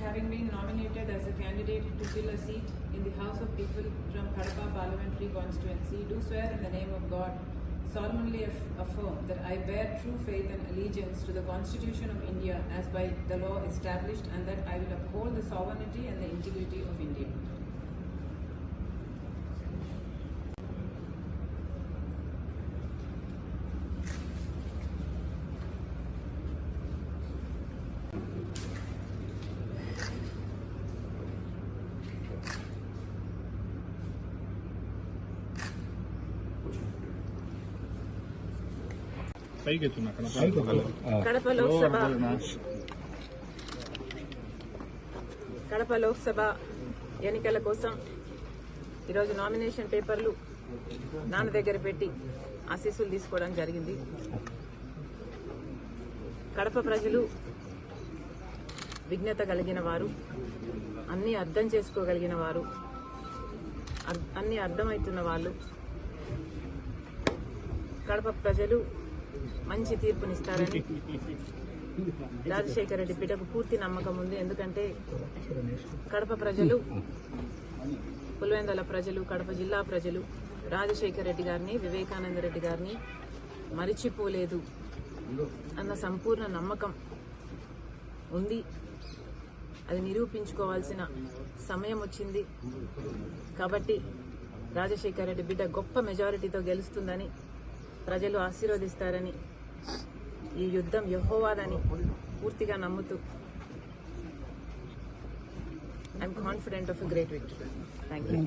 having been nominated as a candidate to fill a seat in the House of People from Kadapa Parliamentary Constituency, do swear in the name of God, solemnly affirm that I bear true faith and allegiance to the Constitution of India as by the law established, and that I will uphold the sovereignty and the integrity of India. Kadapa Lok Sabha ఎన్నికల కోసం ఈరోజు nomination పేపర్లు నాన్న దగ్గర పెట్టి ఆశీస్సులు తీసుకోవడం జరిగింది. కడప ప్రజలు విజ్ఞత కలిగిన వారు, అన్ని అర్థం చేసుకోగలిగిన వారు, అన్ని అర్థమవుతున్న వాళ్ళు. కడప ప్రజలు మంచి తీర్పునిస్తారని రాజశేఖర రెడ్డి బిడ్డకు పూర్తి నమ్మకం ఉంది. ఎందుకంటే కడప ప్రజలు, పులివెందుల ప్రజలు, కడప జిల్లా ప్రజలు రాజశేఖర రెడ్డి గారిని, వివేకానంద రెడ్డి గారిని మరిచిపోలేదు అన్న సంపూర్ణ నమ్మకం ఉంది. అది నిరూపించుకోవాల్సిన సమయం వచ్చింది. కాబట్టి రాజశేఖర రెడ్డి బిడ్డ గొప్ప మెజారిటీతో గెలుస్తుందని, ప్రజలు ఆశీర్వదిస్తారని, ఈ యుద్ధం యెహోవాదని పూర్తిగా నమ్ముతూ I'm confident of a great victory. Thank you.